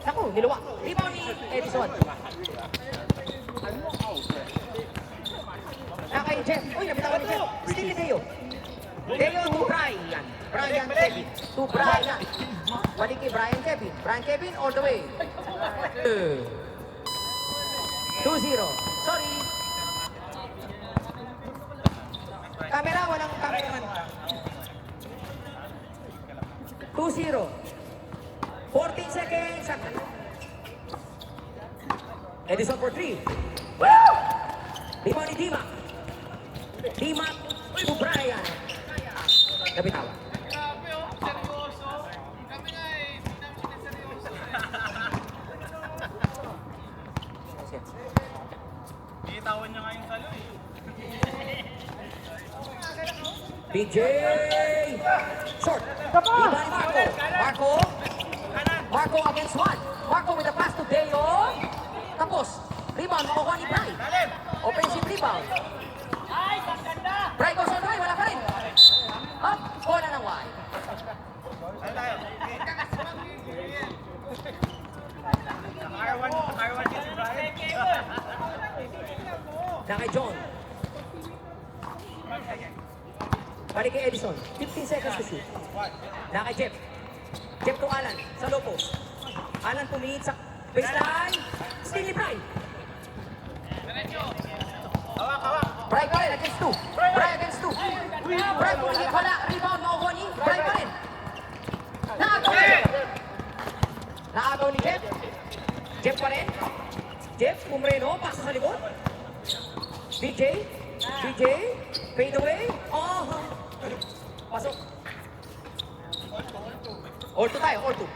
Naku, niluwa. Rebound ni Edison. Kay Jeff. Uy, nabitawan ni Jeff. Still ni Deo. Deo to Brian. Brian Kevin. To Brian. Balik kay Brian Kevin. Brian Kevin all the way. 2-0. Sorry. Camera, walang cameraman. 2-0. 14 seconds. Edison for 3. Woo! Rebound ni Dima. Dima to Brian. Nabitawa. Grabe oh, seryoso. Kami nga eh, hindi namin seryoso. Itawan niya nga yung salo eh. BJ! Short. Rebound ni Marco. Marco. Marco against one. Marco with the pass to Deo. Tapos, rebound makukuha ni Bry. Offensive rebound. Bry goes on way, wala pa rin. Up, bola ng wide. Na kay John. Balik kay Edison. 15 seconds to shoot. Na kay Jeff. Jeff to Alan. Sa low post. Alan pumihit sa baseline. Still ni Bry. Bry pa rin against 2. Bry against 2. Bry pumihit. Wala. Rebound makukuha ni Bry pa rin. Naagaw ni Jeff. Naagaw ni Jeff. Jeff pa rin. Jeff Pumreno. Pasa sa likod. BJ. BJ. Fade away. Oh. Pasok. All 2 tayo. All 2.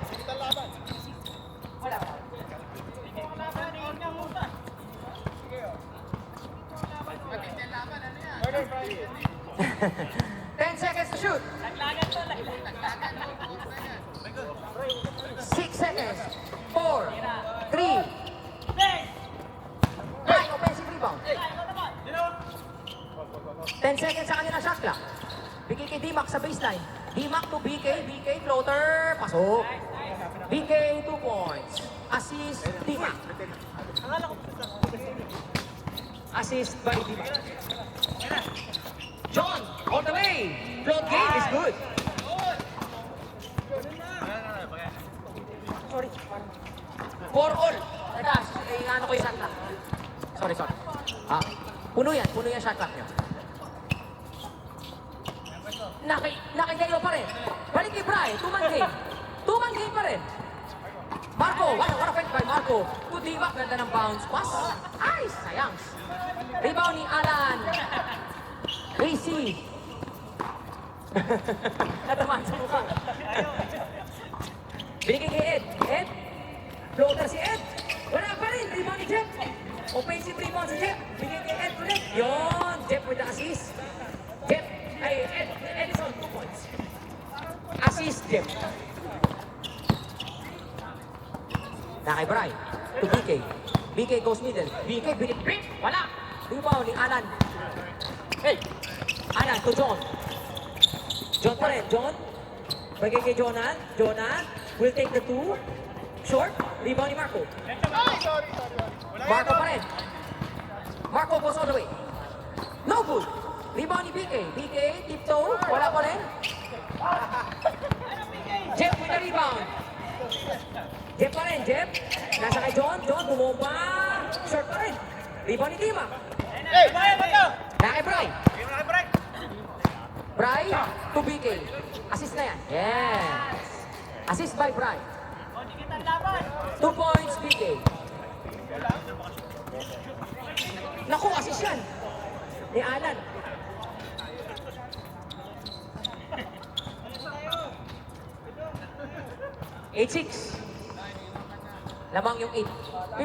Wala. 10 seconds to shoot. 6 seconds. 4, 3. Right, offensive rebound. 10 seconds sa kanila shot clock. Bigay kay D-Mac sa baseline. D-Mac to BK. BK floater. Pasok. BK 2 points. Assist D-Mac. Assist by D-Mac. John, all the way. Float game is good. Sorry. For all. Teka, ano ko yung shot clock. Sorry. Puno yan shot clock nyo. Nakikayo pa rin. Balik kay Bry, 2-man game. 2-man game pa rin. Marco, what a fight by Marco. To D-Mac, ganda ng bounce pass. Ay, sayang. Rebound ni Alan. Casey. Natamaan sa mukha. Binigay kay Ed. Ed. Floater si Ed. Wala pa rin. Rebound ni Jeff. Offensive rebound si Jeff. Binigay kay Ed ulit. Yun. Jeff with the assist. Jeff. Ay, Edison, 2 points. Assist Jeff. Na kay Bry. To BK. BK goes middle. BK, binip. Wala. Rebound ni Alan. Hey. Alan to John. John pa rin. John. Bagay kay Jonan. Jonan will take the 2. Short. Rebound ni Marco. Marco pa rin. Marco goes all the way. No good. Rebound ni BK. BK, tiptoe. Wala pa rin. Jeff with the rebound. Jeff pa rin. Jeff. Nasa kay John. John, bumomba. Short pa rin. Rebound ni D-Mac. Na kay Bry. Bry to BK. Assist na yan. Yes. Assist by Bry. 2 points BK. Naku, assist yan. Ni Alan. Eight 6. Lamang yung 8.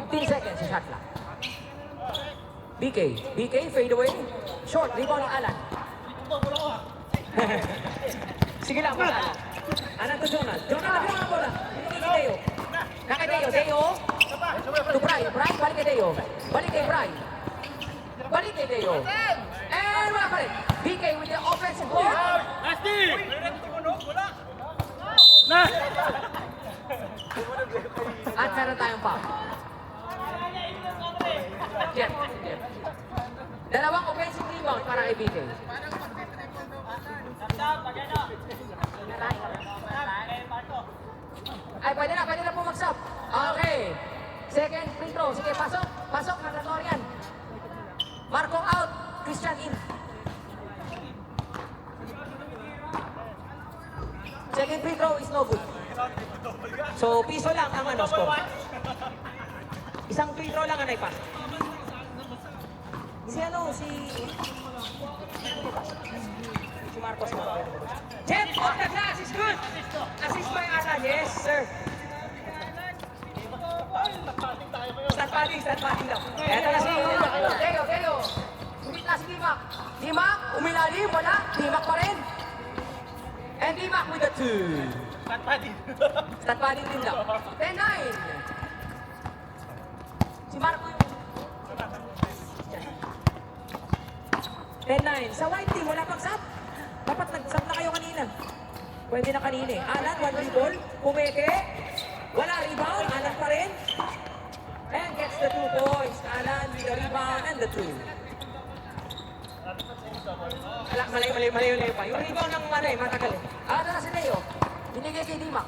15 seconds sa shot clock. BK. BK, fade away. Short, rebound ni Alan. Sige lang, Alan. Alan to Jonah. Jonah, nabila ang bola. Binigay kay Deo. Nakay Deo. Deo. To Bry. Bry, balik kay Deo. Balik kay Bry. Balik kay Deo. And wala pa rin. BK with the offensive board. At meron tayong foul. Jeff. Dalawang offensive rebound para kay BK. Ay, pwede na pumagsap. Okay. Second free throw. Sige, pasok. Pasok, mandatory yan. Marco out. Christian in. Second free throw is no good. So, piso lang ang score. Isang free throw lang ang naipas. Si Marcos. Jeff, off the glass is good. Assist by Alan. Yes, sir. Start padding lang. Eto na si Teo. Sumit na si Dimac. Dimac, umilalim, wala. Dimac pa rin. And Dimac with the 2. Start padding din lang. 10-9. Si Marco yung 10-9. Sa white team, wala pang sub. Dapat nag-sub na kayo kanina. Pwede na kanina eh. Alan, 1 dribble. Pumeke. Wala rebound. Alan pa rin. And gets the 2 points. Alan with the rebound and the 2. Mali pa. Yung rebound ng matagal eh. Ito na si Leo. Binigay kay Dimac.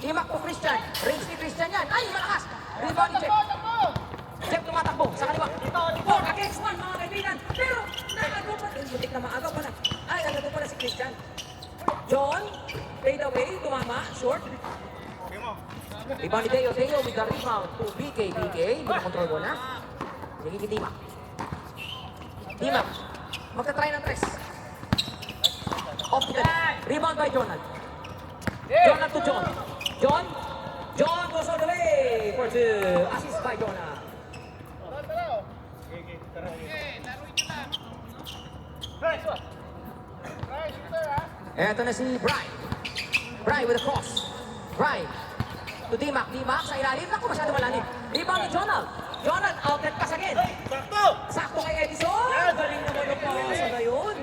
Dimac to Christian. Range ni Christian yan. Ay, malakas. Rebound ni Jeff. Jeff tumatakbo sa kaliwa. 4 against 1 mga kaibigan. Pero nakagawa pa. Butik na maagaw pa na. Ay, nagagawa pa na si Christian. John, fade away, tumama, short. Rebound ni Teo. Teo with the rebound to BK. Hindi na control mo na. Sige kay Dimac. Dimac, magta-try ng 3. Off the rebound by Jonal. Jonal to John. John goes all the way for 2. Assist by Jonal. Eto na si Brian. Brian with a cross. Brian to Dimac. Dimac sa ilalim. Naku, masyado malalim. Rebound ni Jonal. Jonal, outlet pass again. Sakto kay Edison. Galing naman yung pass na yun.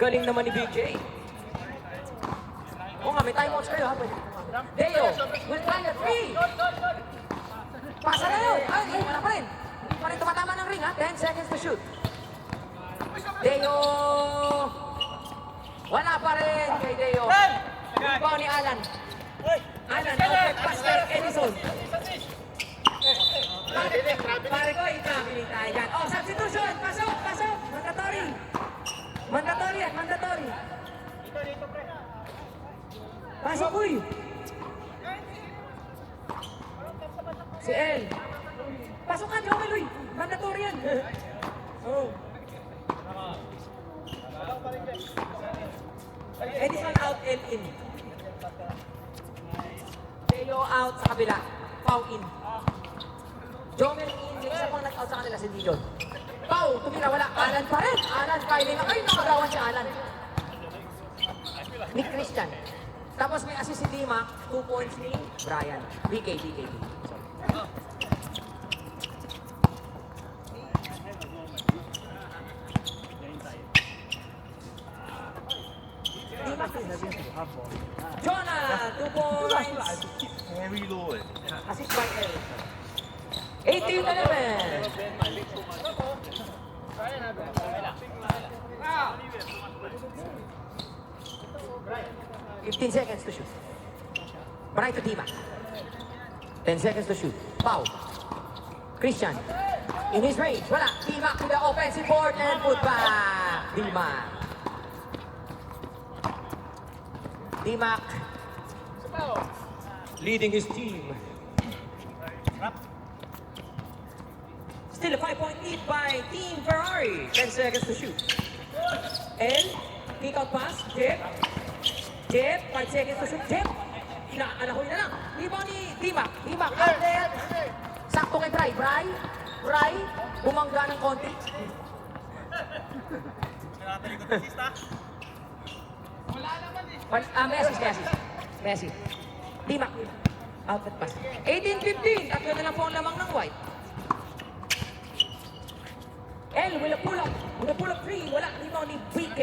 Galing naman ni BJ. Oo nga, may timeouts kayo ha. Deo will try a 3. Pasa na yun. Ay, wala pa rin. Hindi pa rin tumatama ng ring ha. 10 seconds to shoot. Deo. Wala pa rin kay Deo. Rebound ni Alan. Alan, outlet pass kay Edison. Pare ko, ikabili tayo dyan. Oh, substitution. Pasok. Mandatory yan. Pasok, uy. Si El. Pasok ka, Jomel, uy. Mandatory yan. Oh. Edison out and in. Teo out sa kabila. Pau in. Jomel in. Yung isa pang nag-out sa kanila si Dijon. Pau, tumira, wala. Alan pa rin. Alan, filing. Ay, nakagawan si Alan. Ni Christian. Tapos may assist si Dimac. 2 points ni Brian. BK. Jonah, 2 points. Very low eh. Assist by L. 18-11. 15 seconds to shoot. Bright to Dimac. 10 seconds to shoot. Pau. Christian. In his range. Wala. Dimac to the offensive board and put back. Dimac. Leading his team. Still a 5-point lead by Team Ferrari. 10 seconds to shoot. And kick out pass. Jeff, 5 seconds to shoot. Jeff, inaalahoy na lang. Rebound ni Dimac. Outlet. Sakto kay Bry, bumangga ng konti. Messi. Dimac. Outlet pass. 18-15. Tatlo na lang po ang lamang ng white. L will pull up 3. Wala. Rebound ni BK.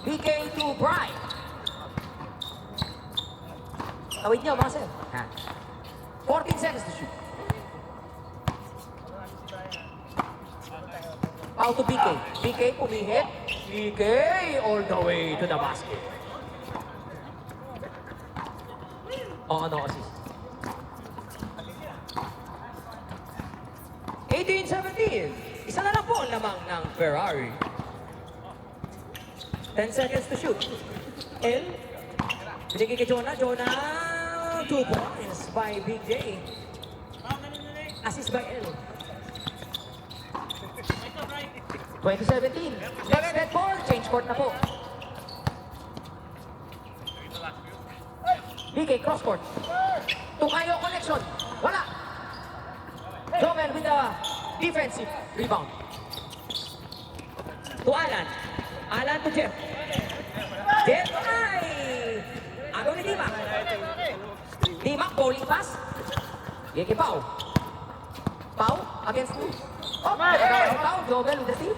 BK to Bry. Tawid niyo, mga sir. Ha. 14 seconds to shoot. Foul to BK. BK pumihit. BK all the way to the basket. Oh, ano assist? 18-17. Isa na lang po ang lamang ng Ferrari. 10 seconds to shoot. L. Binigay kay Jonah. Jonah. 2 points by Big J. Assist by L. 2017. Next net ball. Change court na po. BK cross court. Tukayo connection. Wala. Joel with the defensive rebound. To Alan. Alan to Jeff. Jeff ay! Agaw ni Dimac. Dimac bowling pass. Yeke Pau. Pau against two. Oh, Pau. Joel with the steal.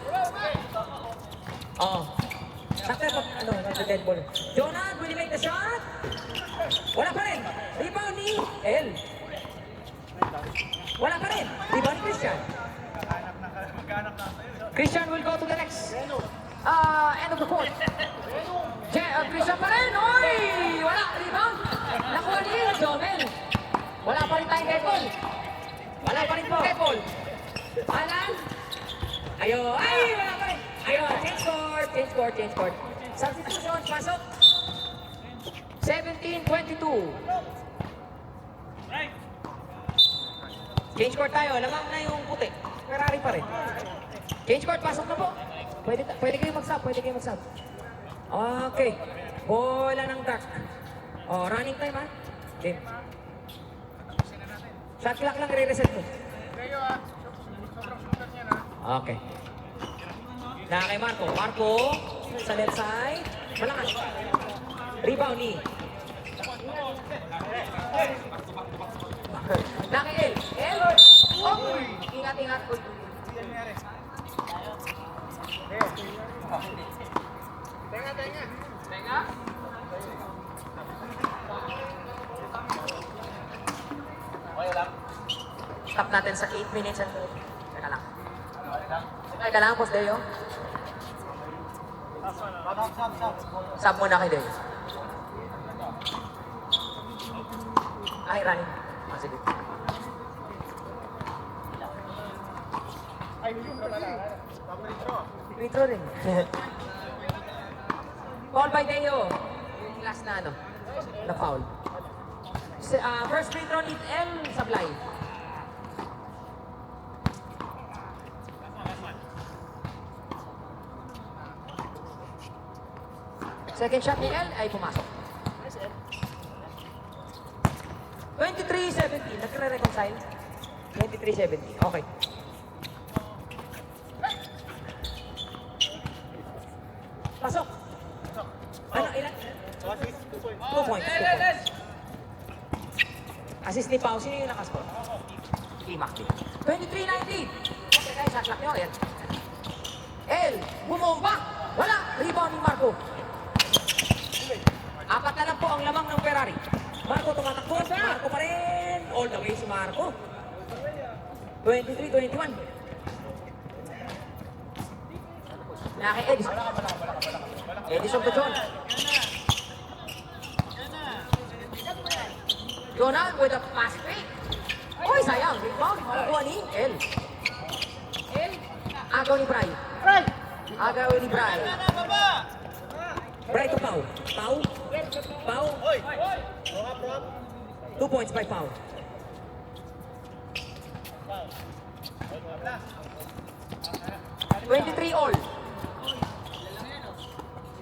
Oh. Sakta pa, the dead ball. Jonah, will he make the shot? Wala pa rin. Rebound ni L. Wala pa rin. Rebound ni Christian. Christian will go to the next. End of the court. Christian pa rin. Oy! Wala. Rebound. Nakuha ni Joel. Wala pa rin tayong dead ball. Wala pa rin po. Dead ball. Alan. Ayo. Ay! Wala pa rin. Ayo. Change court. Substitutions. Pasok. 17-22. Change court tayo. Lamang na yung puti. Ferrari pa rin. Change court. Pasok na po. Pwede kayo mag-sub. Okay. Bola ng dark. Oh, running time ha. Game. Shot clock lang re-reset mo. Okay. Na kay Marco. Marco sa left side. Malakas. Rebound ni. Na kay El. El. Oh! Ingat. Tenga. Stop natin sa 8 minutes and... Teka lang, Boss Deo. Sub muna kay Deo. Ay, running. Sige. Retro rin. Foul by Deo. Last na na foul. First free throw ni M. Sablay. Second shot ni L ay pumasok. 23-17. Nagre-reconcile. 23-17. Okay. Pasok. Ano, ilan? 2 points. Assist ni Pau. Sino yung nakascore? Dimac din. 23-19. Okay, guys, shot clock nyo. Ayan. L. Bumomba. Wala. Rebound ni Marco. 4 na lang po ang lamang ng Ferrari. Marco tumatakbo. Marco pa rin. All the way si Marco. 23-21. Na kay Edison. Edison to John. Jonah with a pass fake. Uy, sayang. Rebound. Makukuha ni L. Agaw ni Bry. Agaw ni Bry. Bry to Pau. Pau. 2 points by Pau. $23 all.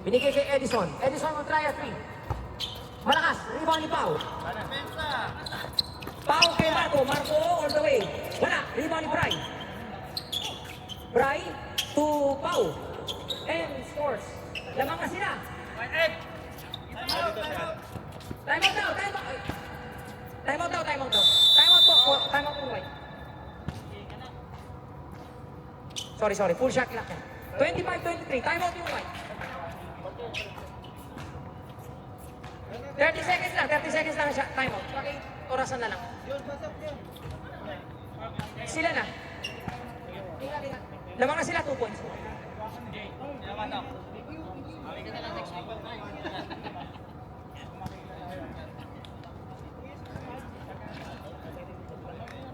Binigay kay Edison. Edison will try a 3. Malakas. Rebound ni Pau. Pau kay Marco. Marco all the way. Wala. Rebound ni Bry. Bry to Pau. And scores. Lamang na sila. Time out daw. Time out po. Time out po. White. Sorry. Full shot clock yan. 25-23. Time out yung White. 30 seconds lang, 30 seconds lang siya. Time out. Orasan na lang. Sila na. Lamang na sila, 2 points.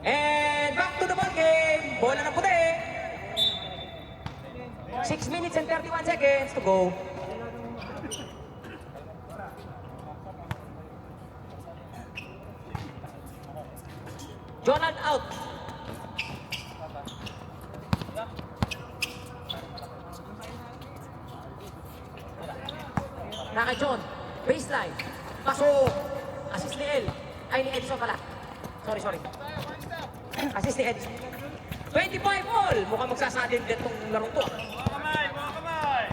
And back to the ball game. Bola ng puti. 6 minutes and 31 seconds to go. Jonathan out. Naka John. Baseline. Pasok. Assist ni El. Ay, ni Edison pala. Sorry. Assist ni Edison. 25 all. Mukhang magsasadin din itong larong to. Mga kamay!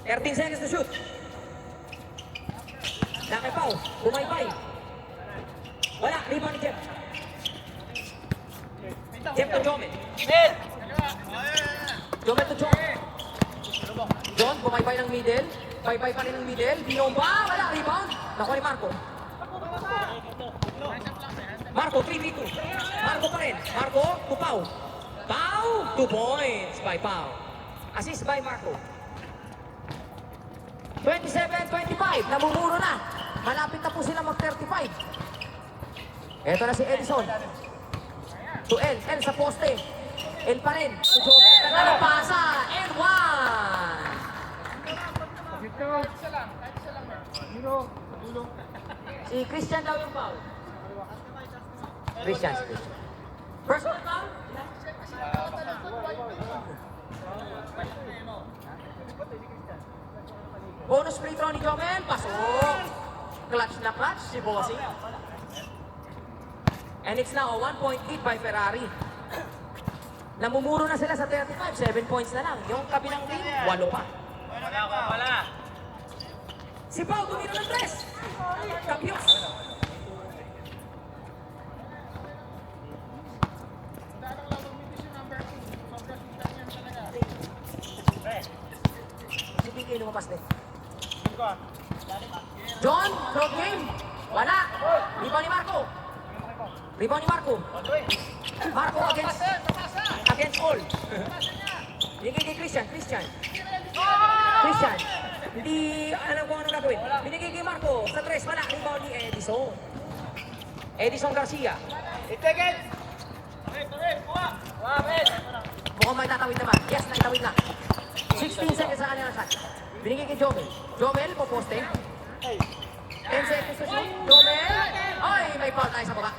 13 seconds to shoot. Naka Pau. Bumaybay. Wala. Rebound ni Jeff. Jeff to Jomel. Jomel to John. John, bumaybay ng middle. Baybay pa rin ng middle. Binomba. Wala. Rebound. Nakuha ni Marco. Marco, 3v2. Marco pa rin. Marco, to Pau. Pau, 2 points by Pau. Assist by Marco. 27-25. Namumuro na. Malapit na po sila mag-35. Eto na si Edison. To El. El sa poste. El pa rin. To Jomel. Kagala pasa. And 1. Si Christian daw yung foul. Christian. Personal foul? Bonus free throw ni Jomel. Pasok. Clutch na clutch si Bossy. And it's now a 1-point lead by Ferrari. Namumuro na sila sa 35. 7 points na lang. Yung kabilang team, 8 pa. Wala. Si Pau tumira ng 3. Kapios. Si PK lumabas din. John, throw game. Wala. Rebound ni Marco. Marco against all. Binigay kay Christian. Hindi alam kung ano gagawin. Binigay kay Marco sa 3. Wala. Rebound ni Edison. Edison Garcia. Mukhang may tatawid naman. Yes, naitawid na. 16 seconds sa kanya shot. Binigay kay Jomel. Jomel, poposte. 10 seconds to shoot. Jomel. Ay, may foul tayo sa baba.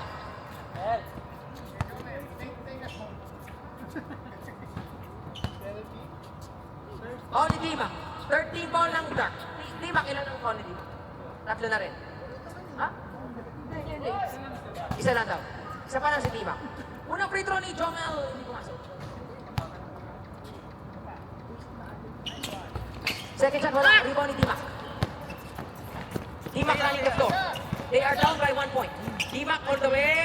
Oh, ni Dimac. 13 ball ng Dark. Dimac, ilan ang foul ni Dimac? 3 na rin. Ha? Hindi. Isa lang daw. Isa pa lang si Dimac. Unang free throw ni Jomel, hindi pumasok. Second shot, wala. Rebound ni Dimac. Dimac running the floor. They are down by 1 point. Dimac all the way.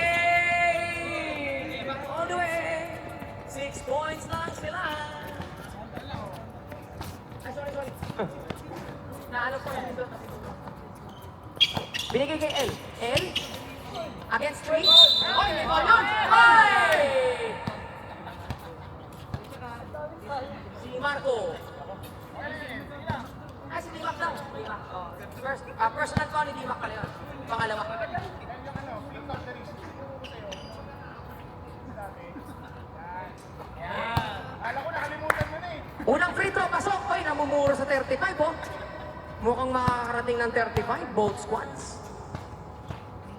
Dimac all the way. 6 points lang sila. Ay, sorry. Naalok ko lang dito. Binigay kay L. L. Against 3. Oy, may ball yun. Oy! Si Marco. Ay, si Dimac daw. Dimac. Oh. Personal foul ni Dimac pala yun. Pangalawa. Unang free throw, pasok. Oy, namumuro sa 35, oh. Mukhang makakarating ng 35, both squads.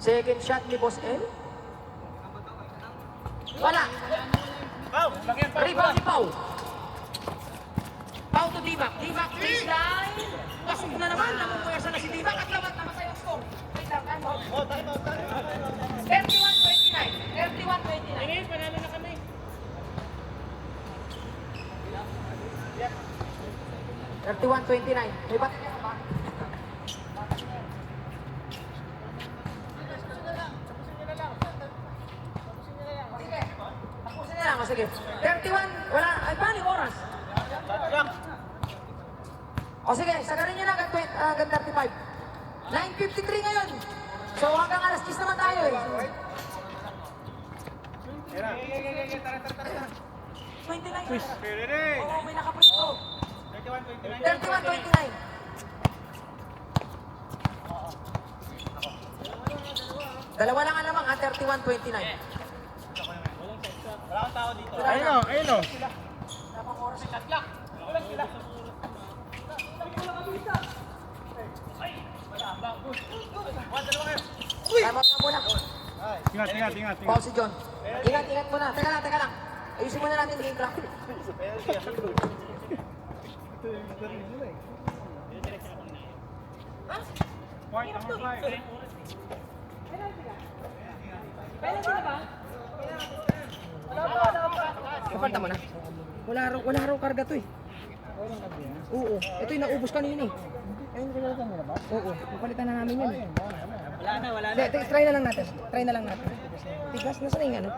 Second shot ni Boss L. Wala. Rebound ni Pau. Pau to Dimac. Dimac, baseline. Pasok na naman. Namumwersa na si Dimac at lamat naman sa'yo ang score. Wait lang, time out. 31-29. 31-29. Panalo na kami. 31-29. May ba't ba? Tapusin na lang. Sige. 31. Wala. Ay, paano yung oras? O sige, sagarin nyo na hanggang 35. 9:53 ngayon. So hanggang alas 10 naman tayo eh. 29. Oo, may nakaprito. 31-29. Dalawa lang alamang, 31-29. Ayun o, ayun o. Time out na muna. Ingat. Pause si John. Ingat muna. Teka lang. Ayusin muna natin game clock. Kapalta mo na. Wala raw karga to eh. Oo. Ito yung naubos kanina eh. Oo. Papalitan na namin yun eh. Wala na. Try na lang natin. Tigas na sana yung ano.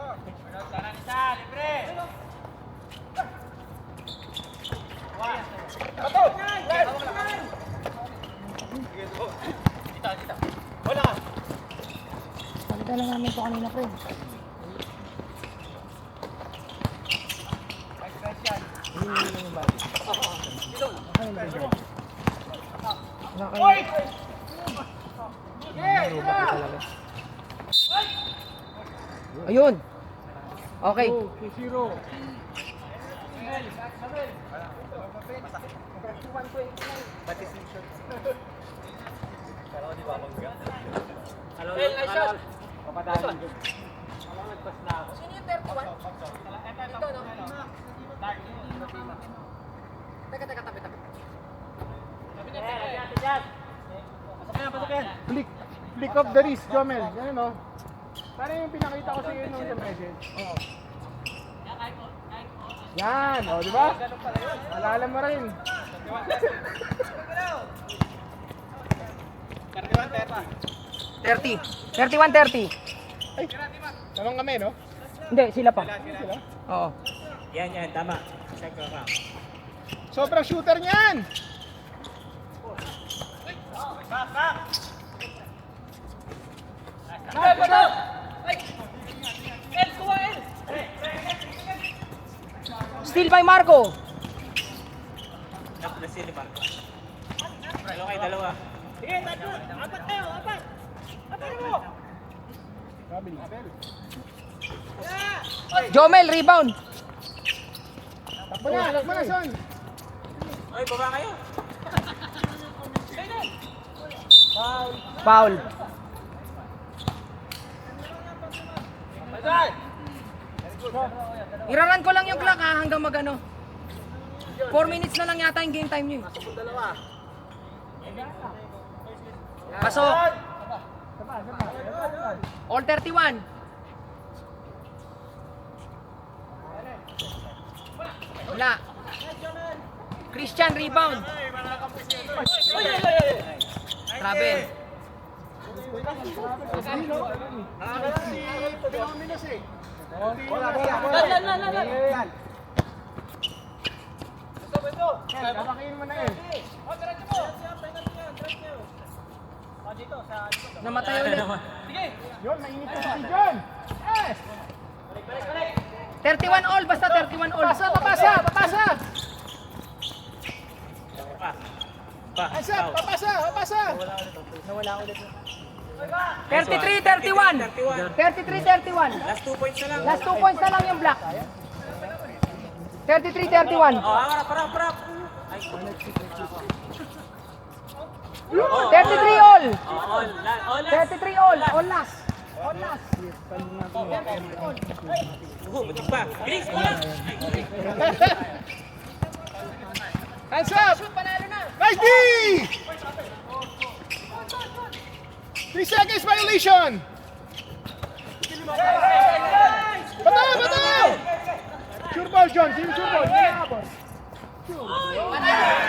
Palitan na namin ito kanina, pre. Ayun. Okay. Sino yung 31? Ito, no? Teka, tabi. Flick of the wrist, Jomel. Yan o. Parang yung pinakita ko sa iyo nung isang message. Oo. Yan, o, di ba? Alala mo rin. 31-30. Ay, tanong kami, no? Hindi, sila pa. Sila? Oo. Yan, tama. Check ko ka. Sobrang shooter niyan! Steal by Marco. Nasili pa. Dalawa. Sige, tatlo. Apat tayo, apat. Apat mo. Jomel, rebound. Takbo na, son! Oy, baba kayo. Foul. Iraran ko lang yung clock ha, hanggang magano. 4 minutes na lang yata yung game time nyo. Pasok. All 31. Wala. Christian rebound. Travel. Kakakin mo na yun. Namatay ulit. Yun, mainit na si John! Yes! 31 all, basta 31 all. Papasa! Pa. Asap, papasa! 33-31. 33-31. Last 2 points na lang. Last 2 points na lang yung black. 33-31. Oh, harap. Ay. 33 all. All. 33 all. All last. Butik pa. Bilis mo lang. Hands up! Shoot, panalo na. Nice D! 3 seconds violation! Bato! Sure ball, John. Sure ball. Panalo.